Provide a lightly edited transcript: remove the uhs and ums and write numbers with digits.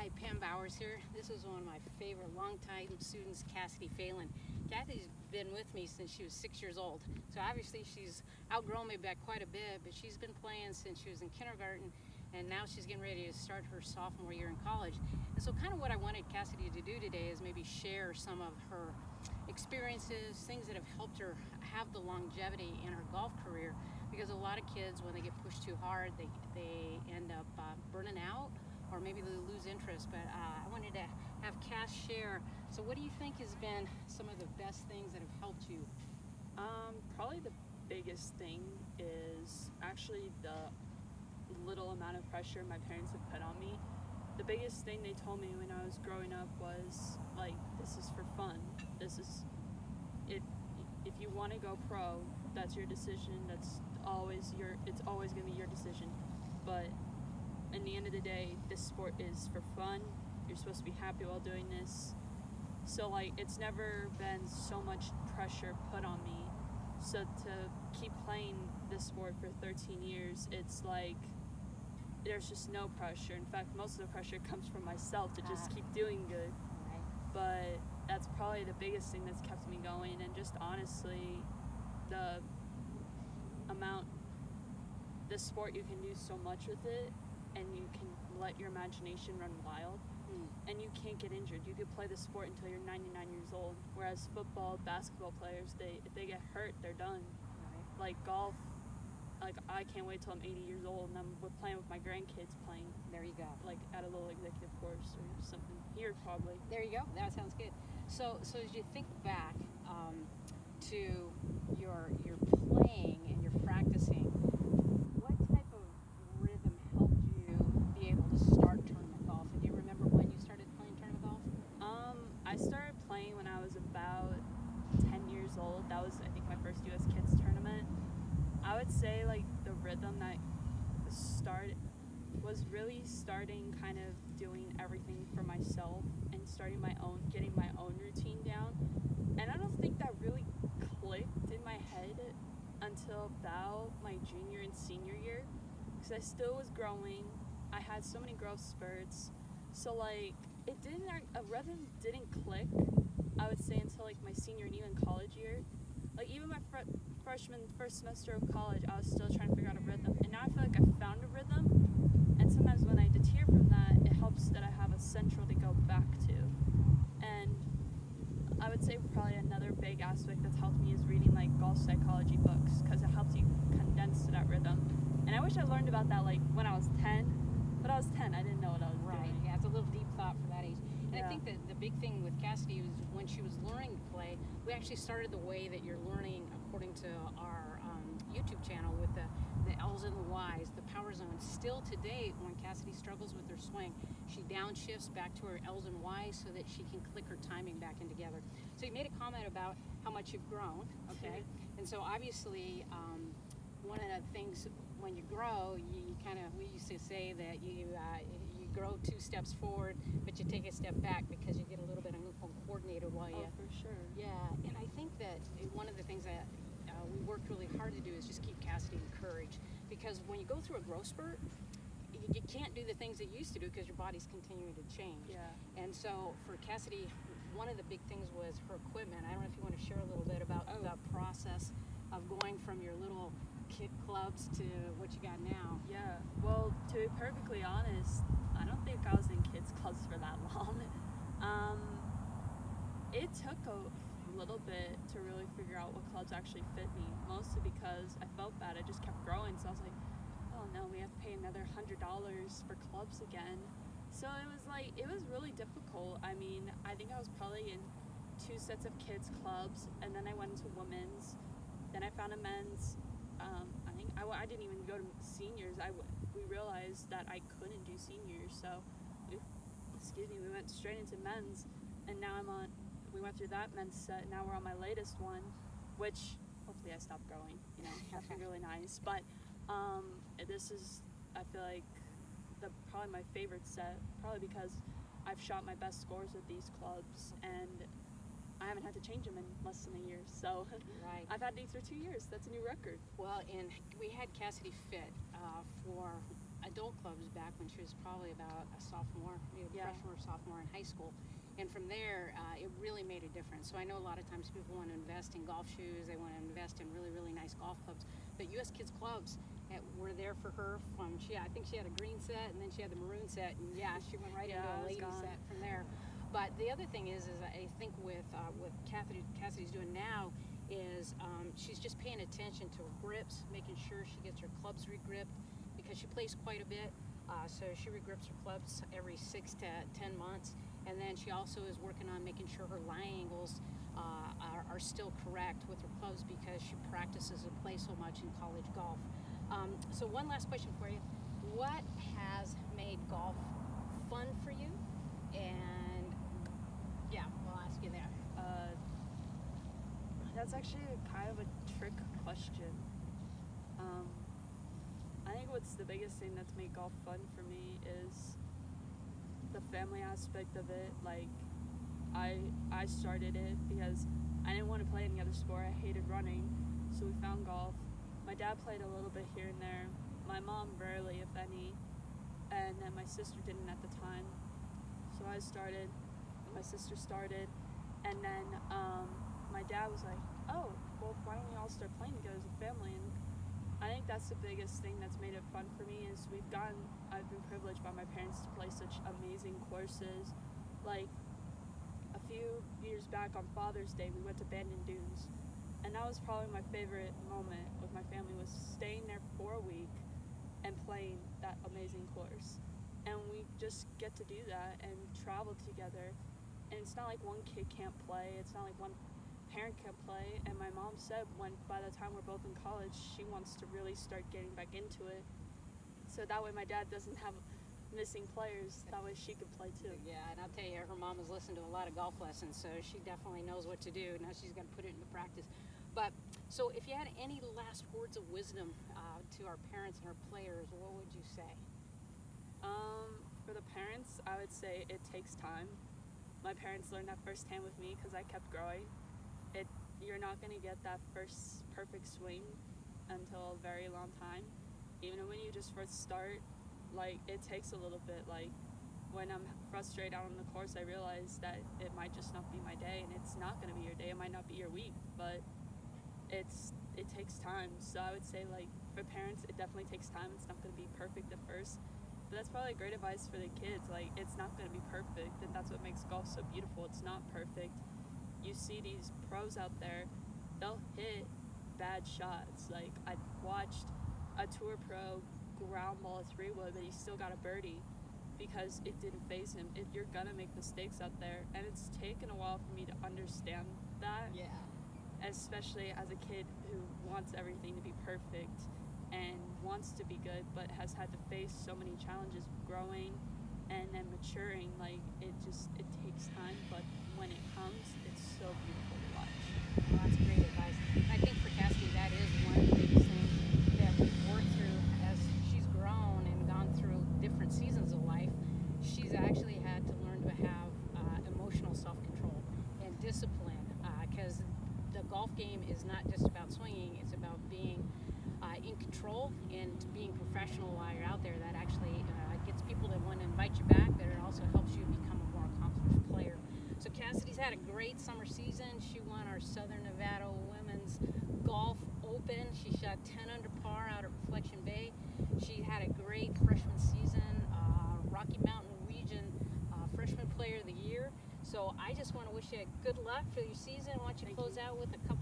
Hi, Pam Bowers here. This is one of my favorite longtime students, Cassidy Phelan. Kathy's been with me since she was 6 years old. So obviously she's outgrown me by quite a bit, but she's been playing since she was in kindergarten, and now she's getting ready to start her sophomore year in college. And so kind of what I wanted Cassidy to do today is maybe share some of her experiences, things that have helped her have the longevity in her golf career, because a lot of kids, when they get pushed too hard, they end up burning out, or maybe they lose interest. But I wanted to have Cass share. So what do you think has been some of the best things that have helped you? Probably the biggest thing is actually the little amount of pressure my parents have put on me. The biggest thing they told me when I was growing up was, like, this is for fun. This is, if you want to go pro, that's your decision. It's always going to be your decision. But in the end of the day, this sport is for fun. You're supposed to be happy while doing this. So, like, it's never been so much pressure put on me. So to keep playing this sport for 13 years, it's like there's just no pressure. In fact, most of the pressure comes from myself to just keep doing good. Right. But that's probably the biggest thing that's kept me going, and just honestly, the amount, this sport, you can do so much with it, and you can let your imagination run wild, and you can't get injured. You could play the sport until you're 99 years old, whereas football, basketball players, if they get hurt, they're done. Right. Like golf, like I can't wait till I'm 80 years old and we're playing with my grandkids playing, There you go. like at a little executive course or something here probably. There you go. That sounds good. So as you think back to your playing and your practicing, what type of rhythm helped you be able to start tournament golf? And do you remember when you started playing tournament golf? I started playing when I was about 10 years old. That was, I think, my first U.S. Kids tournament. I would say, like, the rhythm that was really starting kind of doing everything for myself and getting my own routine down. And I don't think that really clicked in my head until about my junior and senior year, because I still was growing. I had so many growth spurts. So, like, a rhythm didn't click, I would say, until, like, my senior and even college year. Like, even my first semester of college, I was still trying to figure out a rhythm. And now I feel like I found a rhythm. And sometimes when I deter from that, it helps that I have a central to go back to. And I would say probably another big aspect that's helped me is reading, like, golf psychology books, because it helps you condense to that rhythm. And I wish I learned about that, like, when I was 10. But I was 10. I didn't know what I was Right. doing. Yeah, it's a little deep thought for that age. And Yeah. I think that the big thing with Cassidy was when she was learning to play, we actually started the way that you're learning according to our YouTube channel with the L's and the Y's, the power zone. Still to date, when Cassidy struggles with her swing, she downshifts back to her L's and Y's so that she can click her timing back in together. So you made a comment about how much you've grown, okay? And so obviously, one of the things when you grow, we used to say that you grow 2 steps forward, but you take a step back because you get a little bit uncoordinated while you. Oh, for sure. Yeah, and I think that one of the things that we worked really hard to do is just keep Cassidy encouraged, because when you go through a growth spurt, you can't do the things that you used to do because your body's continuing to change. Yeah. And so for Cassidy, one of the big things was her equipment. I don't know if you want to share a little bit about the process of going from your little kid clubs to what you got now. Yeah, well, to be perfectly honest, I don't think I was in kids clubs for that long. It took a little bit to really figure out what clubs actually fit me, mostly because I felt bad. I just kept growing, so I was like, oh no, we have to pay another $100 for clubs again. So it was really difficult. I mean, I think I was probably in 2 sets of kids clubs, and then I went into women's, then I found a men's. I didn't even go to seniors. We realized that I couldn't do seniors, so we went straight into men's, and now we went through that men's set. Now we're on my latest one, which hopefully I stopped growing. That'd be really nice. But this is, I feel like, probably my favorite set, probably because I've shot my best scores with these clubs, and I haven't had to change them in less than a year. So Right. I've had these for 2 years. That's a new record. Well, and we had Cassidy fit for adult clubs back when she was probably about a sophomore, maybe a Yeah. freshman or sophomore in high school. And from there, it really made a difference. So I know a lot of times people want to invest in golf shoes, they want to invest in really, really nice golf clubs. But U.S. Kids Clubs were there for her from, I think she had a green set, and then she had the maroon set, and she went right Yeah, into I a was lady gone. set from there. But the other thing is I think with Cassidy's doing now is she's just paying attention to her grips, making sure she gets her clubs regripped because she plays quite a bit. So she regrips her clubs every 6 to 10 months. And then she also is working on making sure her lie angles are still correct with her clubs because she practices and plays so much in college golf. So one last question for you. What has made golf fun for you? And we'll ask you that. That's actually kind of a trick question. I think what's the biggest thing that's made golf fun for me is the family aspect of it. Like, I started it because I didn't want to play any other sport. I hated running, so we found golf. My dad played a little bit here and there. My mom rarely, if any, and then my sister didn't at the time. So I started, my sister started, and then my dad was like, "Oh, well, why don't we all start playing together as a family?" And I think that's the biggest thing that's made it fun for me is I've been privileged by my parents to play such amazing courses. Like, a few years back on Father's Day, we went to Bandon Dunes, and that was probably my favorite moment with my family, was staying there for a week and playing that amazing course. And we just get to do that and travel together, and it's not like one kid can't play, it's not like one parent can play. And my mom said by the time we're both in college, she wants to really start getting back into it, so that way my dad doesn't have missing players, that way she could play too. Yeah, and I'll tell you, her mom has listened to a lot of golf lessons, so she definitely knows what to do. Now she's got to put it into practice. But so if you had any last words of wisdom to our parents and our players, what would you say? For the parents, I would say it takes time. My parents learned that firsthand with me because I kept growing. You're not going to get that first perfect swing until a very long time. Even when you just first start, like, it takes a little bit. Like, when I'm frustrated out on the course, I realize that it might just not be my day, and it's not going to be your day. It might not be your week, but it takes time. So I would say, like, for parents, it definitely takes time. It's not going to be perfect at first, but that's probably great advice for the kids. Like, it's not going to be perfect, and that's what makes golf so beautiful. It's not perfect. You see these pros out there, they'll hit bad shots. Like, I watched a tour pro ground ball a 3-wood, but he still got a birdie because it didn't faze him. You're gonna make mistakes out there, and it's taken a while for me to understand that. Yeah. Especially as a kid who wants everything to be perfect and wants to be good, but has had to face so many challenges of growing and then maturing. Like, it takes time, but when it comes, it's so beautiful to watch. Well, that's great advice. I think for Cassidy, that is one of the biggest things that we've worked through as she's grown and gone through different seasons of life. She's actually had to learn to have emotional self-control and discipline because the golf game is not just about swinging, it's about being in control and being professional while you're out there. That actually gets people to want to invite you back, but it also helps you become a more accomplished player. So Cassidy's had a great summer season. She won our Southern Nevada Women's Golf Open. She shot 10 under par out at Reflection Bay. She had a great freshman season, Rocky Mountain Region Freshman Player of the Year. So I just want to wish you good luck for your season. I want you to close out with a couple